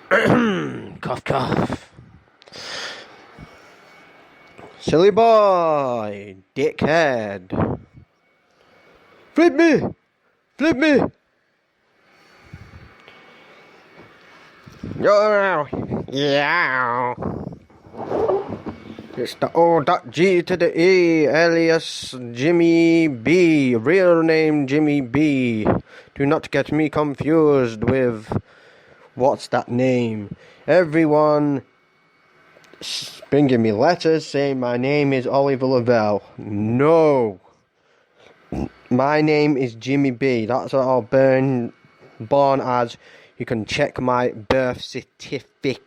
Cough, cough. Silly boy, dickhead. Flip me! Flip me! Yeah. It's the O.G to the E, alias Jimmy B. Real name Jimmy B. Do not get me confused with what's that name. Everyone bringing me letters saying my name is Oliver Lavelle. No. My name is Jimmy B. That's what I was born as. You can check my birth certificate.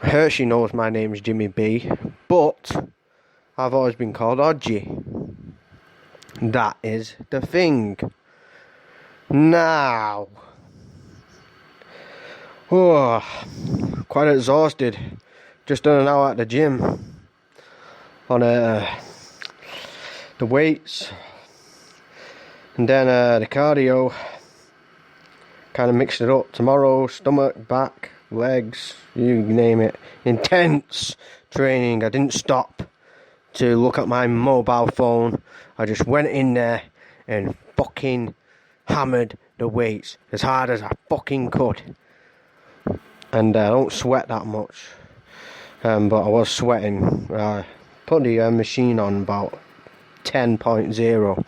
Hershey knows my name is Jimmy B, but I've always been called Odgie. That is the thing. Now, quite exhausted. Just done an hour at the gym on the weights, and then the cardio. Kind of mixed it up. Tomorrow, stomach, back, legs, you name it. Intense training. I didn't stop to look at my mobile phone. I just went in there and fucking hammered the weights as hard as I fucking could. And I don't sweat that much. But I was sweating. I put the machine on about 10.0.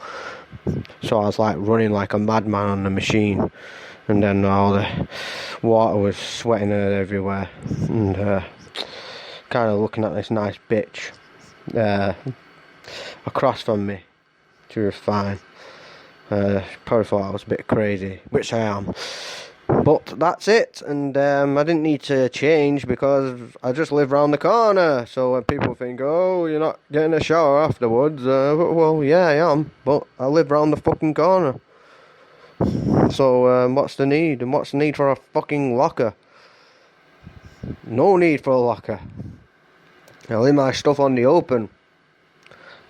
So I was like running like a madman on the machine. And then all the water was sweating everywhere. And kind of looking at this nice bitch across from me. She was fine. Probably thought I was a bit crazy, which I am. But that's it. And I didn't need to change because I just live round the corner. So when people think, oh, you're not getting a shower afterwards, well, yeah, I am. But I live round the fucking corner. So what's the need? And what's the need for a fucking locker? No need for a locker. I leave my stuff on the open.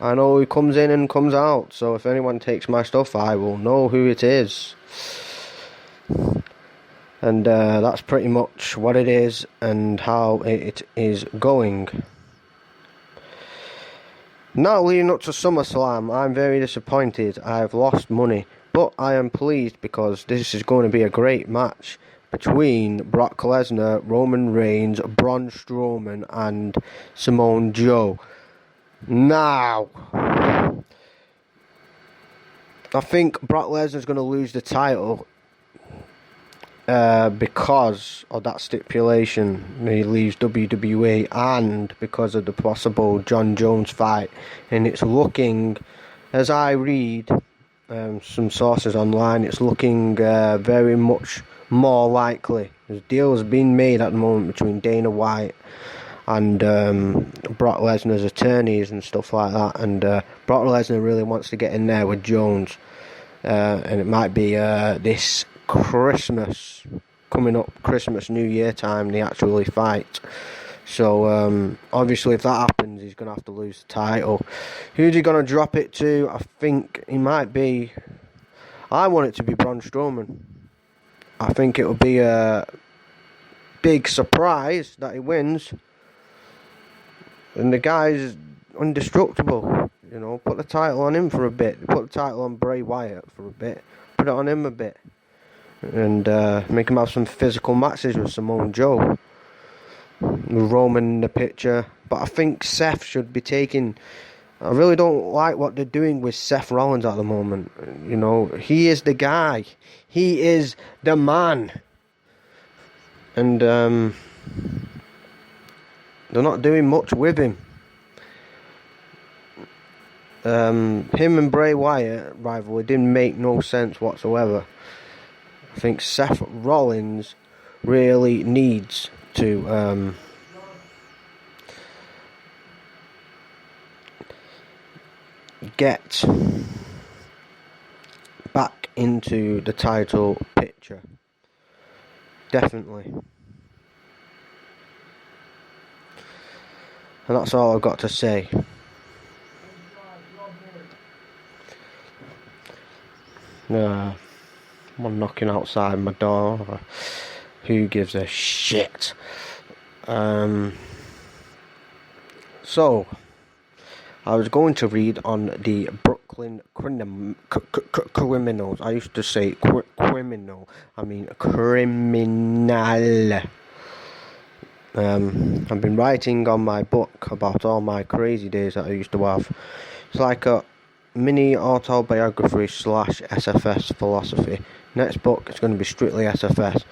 I know who comes in and comes out. So if anyone takes my stuff, I will know who it is. And that's pretty much what it is and how it is going. Now leading up to SummerSlam, I'm very disappointed. I've lost money. But I am pleased because this is going to be a great match between Brock Lesnar, Roman Reigns, Braun Strowman and Samoa Joe. Now, I think Brock Lesnar is going to lose the title because of that stipulation. He leaves WWE and because of the possible John Jones fight. And it's looking, as I read some sources online, it's looking very much more likely. There's deals being made at the moment between Dana White and Brock Lesnar's attorneys and stuff like that, and Brock Lesnar really wants to get in there with Jones, and it might be this Christmas, coming up Christmas, New Year time, they actually fight. So, obviously, if that happens, he's going to have to lose the title. Who's he going to drop it to? I think he might be... I want it to be Braun Strowman. I think it will be a big surprise that he wins. And the guy's indestructible. You know, put the title on him for a bit. Put the title on Bray Wyatt for a bit. Put it on him a bit. And make him have some physical matches with Samoa Joe. Roman in the picture, but I think Seth should be taking. I really don't like what they're doing with Seth Rollins at the moment. You know, he is the guy, he is the man, and they're not doing much with him. Him and Bray Wyatt rivalry didn't make no sense whatsoever. I think Seth Rollins really needs to get back into the title picture. Definitely. And that's all I've got to say. Someone knocking outside my door. Who gives a shit? So, I was going to read on the Brooklyn criminals. I used to say criminal. I mean criminal. I've been writing on my book about all my crazy days that I used to have. It's like a mini autobiography / SFS philosophy. Next book is going to be strictly SFS.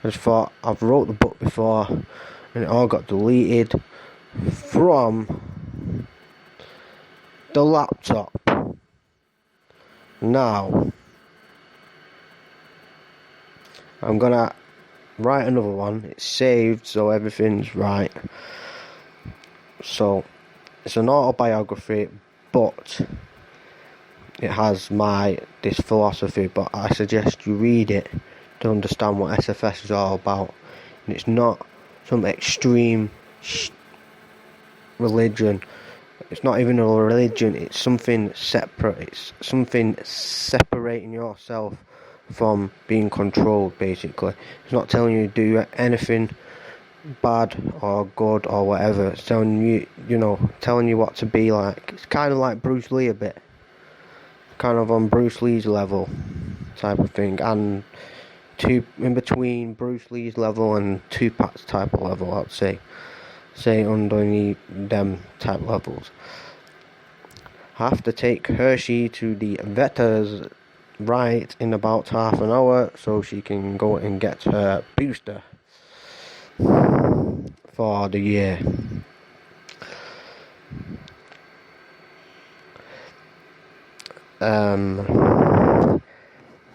I just thought, I've wrote the book before and it all got deleted from the laptop. Now I'm gonna write another one. It's saved, so everything's right. So it's an autobiography, but it has this philosophy, but I suggest you read it to understand what SFS is all about. And it's not some extreme religion. It's not even a religion. It's something separate. It's something separating yourself from being controlled, basically. It's not telling you to do anything bad or good or whatever. It's telling you, telling you what to be like. It's kind of like Bruce Lee a bit. Kind of on Bruce Lee's level type of thing. And in between Bruce Lee's level and Tupac's type of level, I'd say. Say underneath them type levels. I have to take Hershey to the vet's right in about half an hour so she can go and get her booster for the year.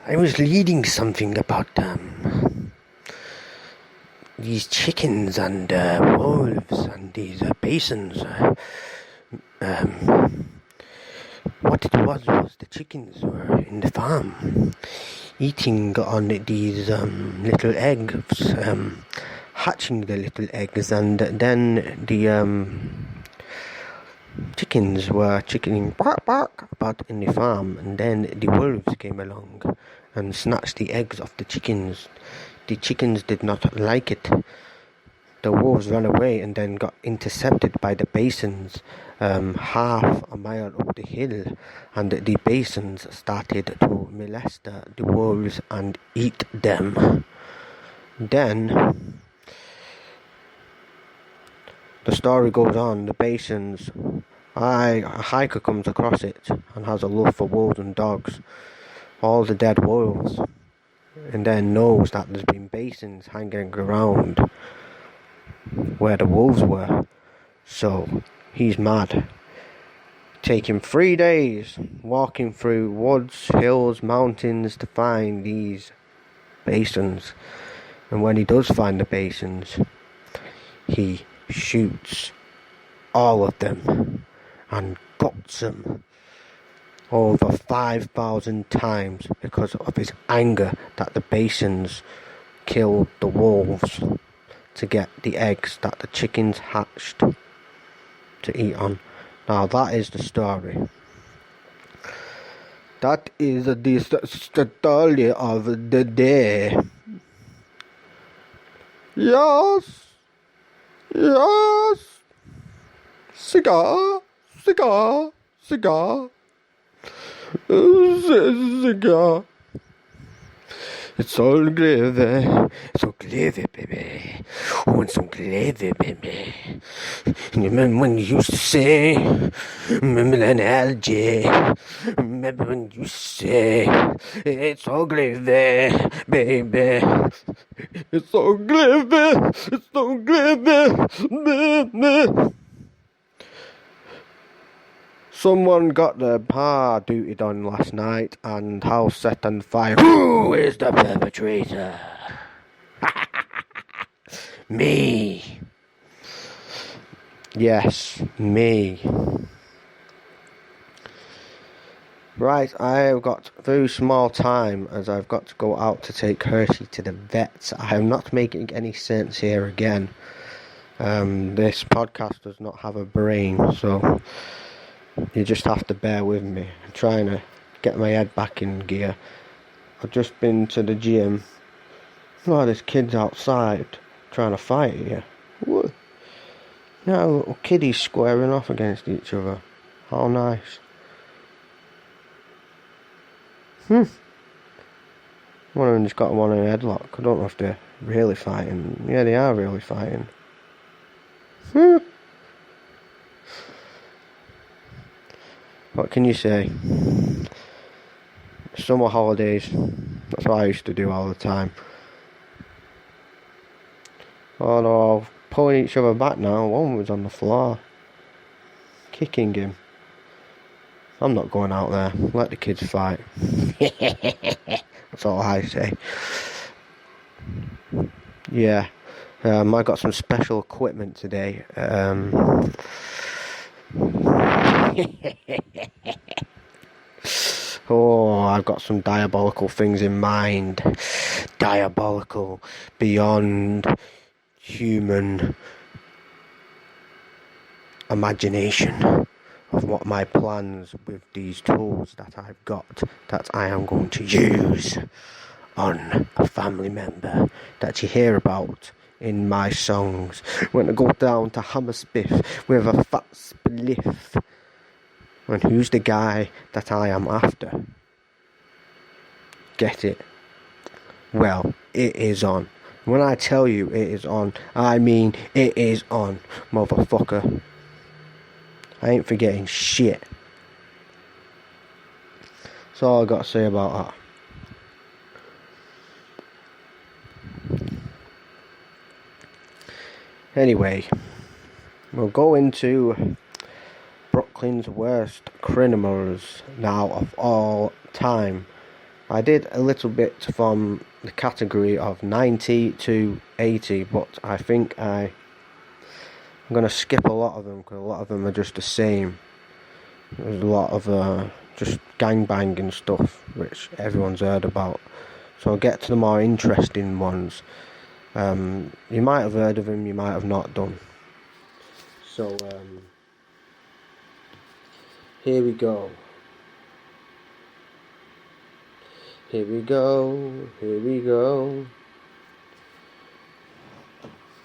I was reading something about these chickens and wolves and these bisons. What it was the chickens were in the farm eating on these little eggs, hatching the little eggs, and then the chickens were chickening bark about in the farm, and then the wolves came along and snatched the eggs off the chickens. The chickens did not like it. The wolves ran away and then got intercepted by the bisons half a mile up the hill, and the bisons started to molest the wolves and eat them. Then the story goes on. The bisons, a hiker comes across it and has a love for wolves and dogs, all the dead wolves, and then knows that there's been bisons hanging around where the wolves were. So he's mad. Taking 3 days walking through woods, hills, mountains to find these bisons. And when he does find the bisons, he shoots all of them and guts them over 5,000 times because of his anger that the bisons killed the wolves to get the eggs that the chickens hatched to eat on. Now that is the story. That is the story of the day. Yes. Cigar. Cigar. It's all gravy. It's all gravy, baby. I want some gravy, baby. Remember when you used to say, remember that analogy? Remember when you say, it's all gravy, baby. It's all gravy. It's all gravy, baby. Someone got their car duty done last night and house set on fire. Who is the perpetrator? Me. Yes, me. Right, I've got very small time as I've got to go out to take Hershey to the vets. I am not making any sense here again. This podcast does not have a brain, so you just have to bear with me. I'm trying to get my head back in gear. I've just been to the gym. Oh, there's kids outside trying to fight here. What? Now little kiddies squaring off against each other. How nice. One of them just got one in a headlock. I don't know if they're really fighting. Yeah, they are really fighting. What can you say? Summer holidays. That's what I used to do all the time. Oh no, pulling each other back now. One was on the floor, kicking him. I'm not going out there. Let the kids fight. That's all I say. Yeah. I got some special equipment today. Oh, I've got some diabolical things in mind. Diabolical beyond human imagination of what my plans with these tools that I've got that I am going to use on a family member that you hear about in my songs. When I go down to Hammersmith with a fat spliff. And who's the guy that I am after? Get it? Well, it is on. When I tell you it is on, I mean it is on, motherfucker. I ain't forgetting shit. That's all I got to say about that. Anyway, we'll go into Brooklyn's worst criminals now of all time. I did a little bit from the category of 90 to 80, but I think I'm going to skip a lot of them because a lot of them are just the same. There's a lot of just gangbanging stuff which everyone's heard about. So I'll get to the more interesting ones. You might have heard of them, you might have not done. So here we go. Here we go.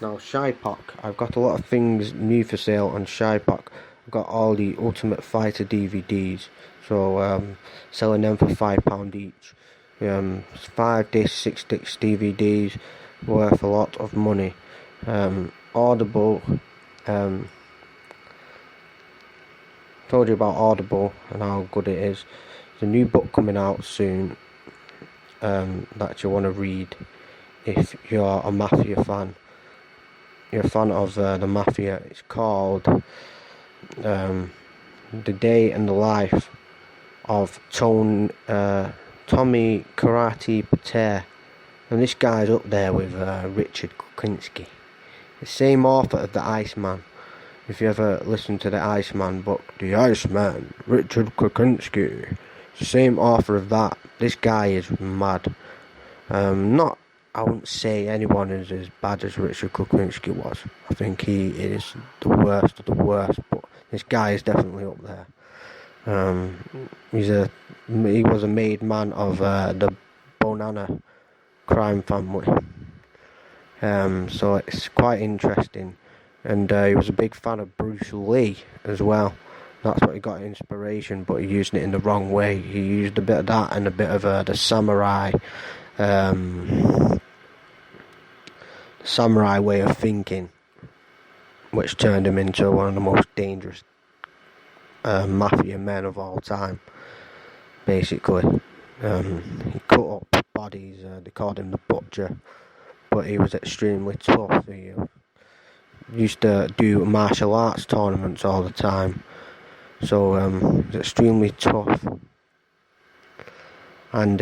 Now, Shypock. I've got a lot of things new for sale on Shypock. I've got all the Ultimate Fighter DVDs. So, selling them for £5 each. 5 discs, 6 discs DVDs. Worth a lot of money. Audible. Told you about Audible and how good it is. There's a new book coming out soon. That you want to read if you're a Mafia fan. You're a fan of the Mafia. It's called The Day and the Life of Tommy Karate Pater. And this guy's up there with Richard Kuczynski, the same author of The Iceman. If you ever listen to the Iceman book, The Iceman, Richard Kuczynski, the same author of that. This guy is mad. I wouldn't say anyone is as bad as Richard Kuczynski was. I think he is the worst of the worst, but this guy is definitely up there. He was a made man of the Bonanno crime family. So it's quite interesting. And he was a big fan of Bruce Lee as well. That's what he got inspiration, but he used it in the wrong way. He used a bit of that and a bit of the samurai way of thinking, which turned him into one of the most dangerous mafia men of all time. Basically, he cut up bodies. They called him the Butcher, but he was extremely tough. He used to do martial arts tournaments all the time. So he's extremely tough and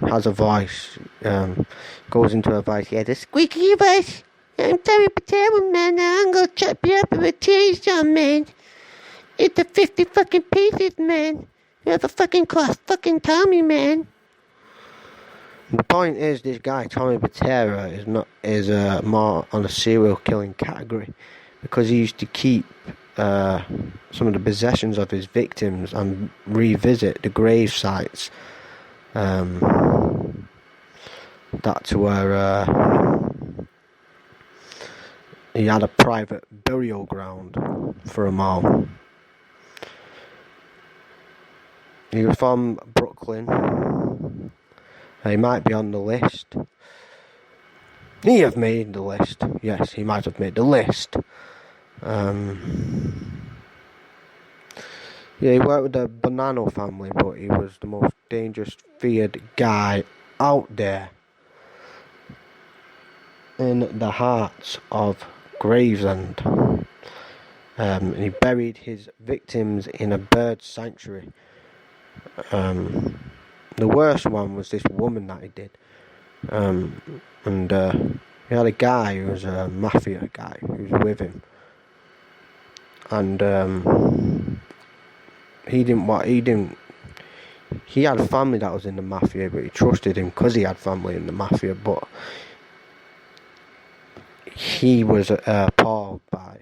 has a voice, goes into a voice, the squeaky voice. I'm Tommy Patel, man, I'm gonna chop you up and tear you some, man. It's the 50 fucking pieces, man. You have a fucking cost fucking Tommy, man. The point is, this guy, Tommy Patera, is more on a serial killing category because he used to keep some of the possessions of his victims and revisit the grave sites That's where he had a private burial ground for them all. He was from Brooklyn. He might be on the list. He have made the list. Yes, he might have made the list. Yeah, he worked with the Bonanno family, but he was the most dangerous, feared guy out there in the hearts of Gravesend. He buried his victims in a bird sanctuary. The worst one was this woman that he did. He had a guy who was a mafia guy who was with him. And he had a family that was in the mafia, but he trusted him because he had family in the mafia, but he was appalled by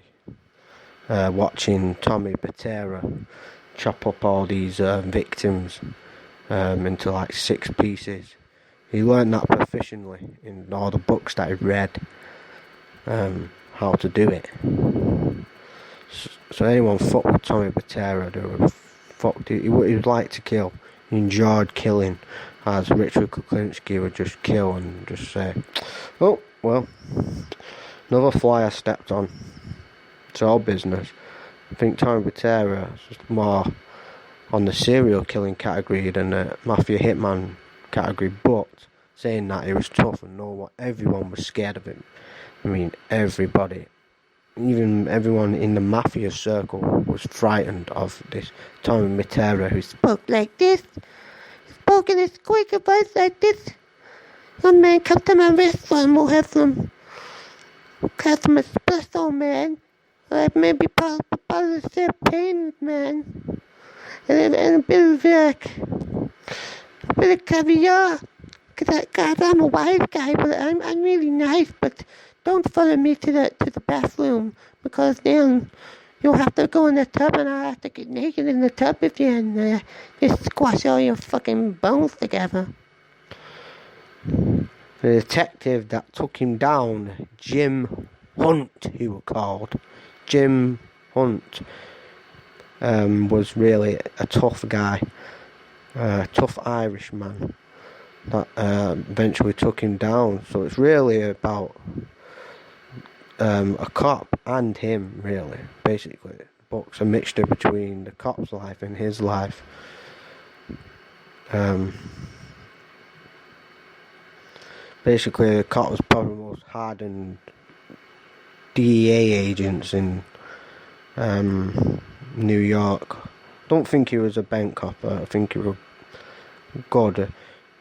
watching Tommy Patera chop up all these victims into like 6 pieces. He learned that proficiently in all the books that he read, how to do it. So anyone fucked with Tommy Patera, they were fucked. He would like to kill. He enjoyed killing, as Richard Kuklinski would just kill and just say, "Oh, well, another fly I stepped on. It's all business." I think Tommy Patera is more on the serial killing category than the mafia hitman category, but saying that, he was tough and everyone was scared of him. I mean, everybody. Even everyone in the mafia circle was frightened of this Tommy Matera, who spoke like this, spoke in a squeaky voice like this. Some man come to my restaurant and we'll have some espresso, man. Like maybe a bottle of champagne, man. And a bit of caviar. Cause I'm a wise guy, but I'm really nice, but don't follow me to the bathroom, because then you'll have to go in the tub and I'll have to get naked in the tub with you and just squash all your fucking bones together. The detective that took him down, Jim Hunt, he was called. Jim Hunt was really a tough guy, a tough Irishman that eventually took him down. So it's really about a cop and him, really. Basically, the book's a mixture between the cop's life and his life. Basically, the cop was probably the most hardened DEA agents in New York. Don't think he was a bank copper. I think he was good,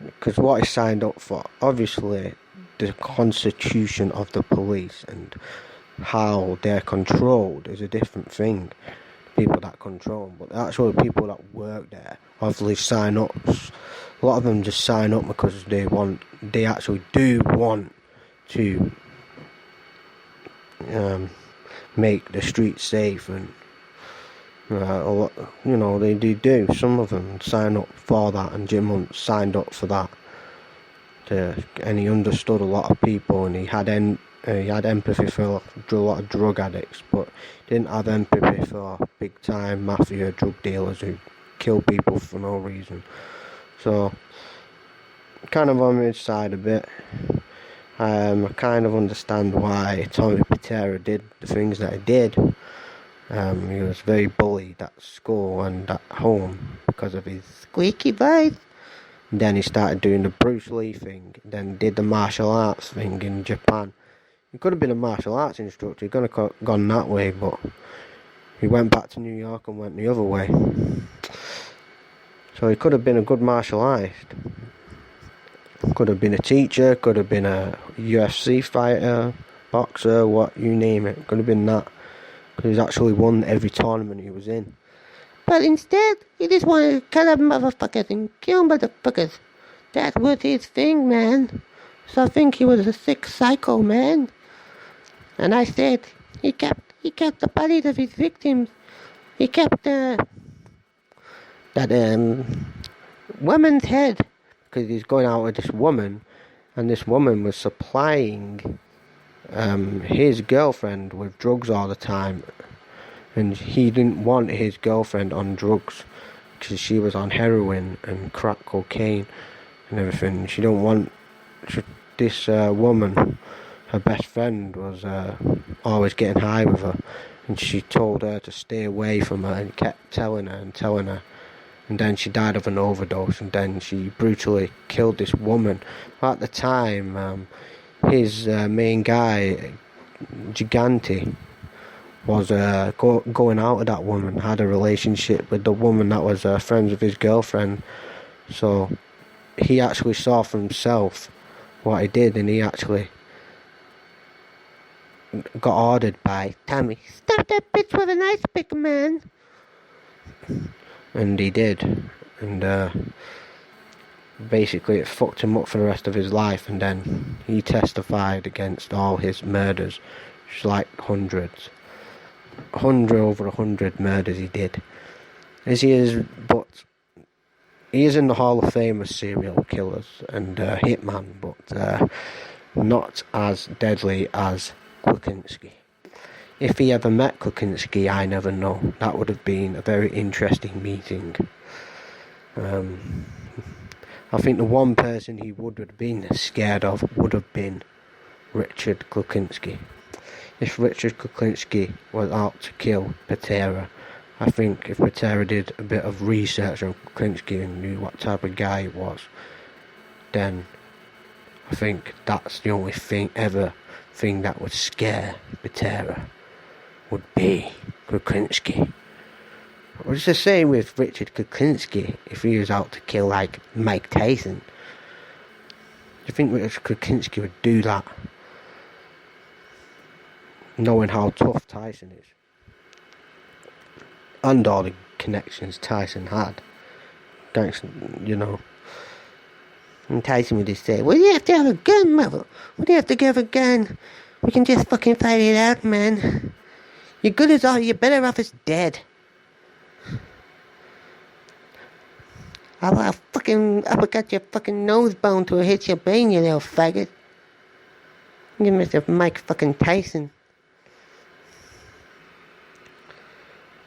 because what he signed up for, obviously, the constitution of the police and how they're controlled is a different thing. People that control them, but the actual people that work there obviously sign up. A lot of them just sign up because they actually do want to make the streets safe, and they do. Some of them sign up for that, and Jim Hunt signed up for that. And he understood a lot of people, and he had empathy for a lot of drug addicts, but didn't have empathy for big time mafia drug dealers who kill people for no reason. So, kind of on his side a bit. I kind of understand why Tommy Patera did the things that he did. He was very bullied at school and at home because of his squeaky voice. And then he started doing the Bruce Lee thing, then did the martial arts thing in Japan. He could have been a martial arts instructor, he could have gone that way, but he went back to New York and went the other way. So he could have been a good martial artist. Could have been a teacher, could have been a UFC fighter, boxer, you name it. Could have been that. Because he's actually won every tournament he was in. But instead, he just wanted to cut up motherfuckers and kill motherfuckers. That was his thing, man. So I think he was a sick psycho, man. And I said, he kept the bodies of his victims. He kept that woman's head, because he's going out with this woman, and this woman was supplying his girlfriend with drugs all the time, and he didn't want his girlfriend on drugs because she was on heroin and crack cocaine and everything. She don't want this woman. Her best friend was always getting high with her, and she told her to stay away from her and kept telling her, and then she died of an overdose, and then she brutally killed this woman. At the time, his main guy, Gigante, was going out with that woman, had a relationship with the woman that was friends with his girlfriend. So he actually saw for himself what he did, and he actually got ordered by Tammy, "Stop that bitch with an ice pick, man." And he did, and basically it fucked him up for the rest of his life. And then he testified against all his murders. It's like over 100 murders he did. But he is in the Hall of Fame of serial killers and hitman, but not as deadly as Kuczynski. If he ever met Kuczynski, I never know. That would have been a very interesting meeting. I think the one person he would have been scared of would have been Richard Kuczynski. If Richard Kuczynski was out to kill Patera, I think if Patera did a bit of research on Kuczynski and knew what type of guy he was, then I think that's the only thing that would scare Patera would be Kuczynski. What's the same with Richard Kuczynski if he was out to kill like Mike Tyson? Do you think Richard Kuczynski would do that, knowing how tough Tyson is and all the connections Tyson had? Thanks, And Tyson would just say, "Well, you have to have a gun, mother. What do you have to have a gun? We can just fucking fight it out, man. You're good as all. You're better off as dead. I'll fucking uppercut your fucking nose bone till it hits your brain, you little faggot. You Mr. Mike fucking Tyson."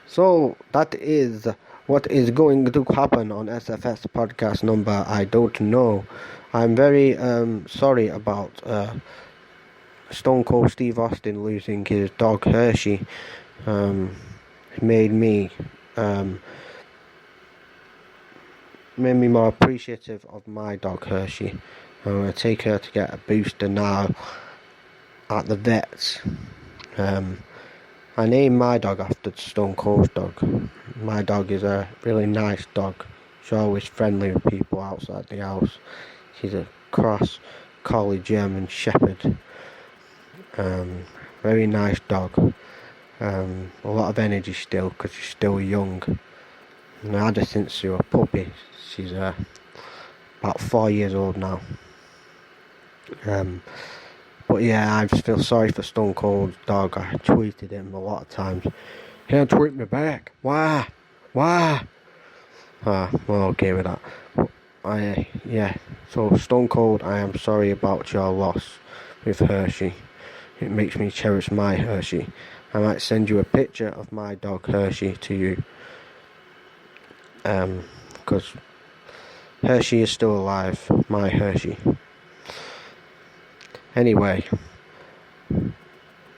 So that is what is going to happen on SFS podcast number. I don't know. I'm very sorry about Stone Cold Steve Austin losing his dog Hershey. It made me more appreciative of my dog Hershey. I'm going to take her to get a booster now at the vets. I named my dog after Stone Cold's dog. My dog is a really nice dog. She's always friendly with people outside the house. She's a cross collie German shepherd. Very nice dog. A lot of energy still because she's still young. And I had her since she was a puppy. She's about 4 years old now. But yeah, I just feel sorry for Stone Cold's dog. I tweeted him a lot of times. He don't tweet me back. Why? Well, okay with that. But so Stone Cold, I am sorry about your loss with Hershey. It makes me cherish my Hershey. I might send you a picture of my dog Hershey to you. Because Hershey is still alive. My Hershey. Anyway,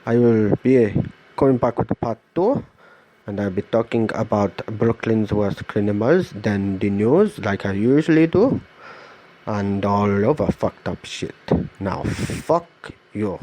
I will be going back with the part 2, and I'll be talking about Brooklyn's worst criminals, then the news, like I usually do, and all other fucked up shit. Now, fuck you.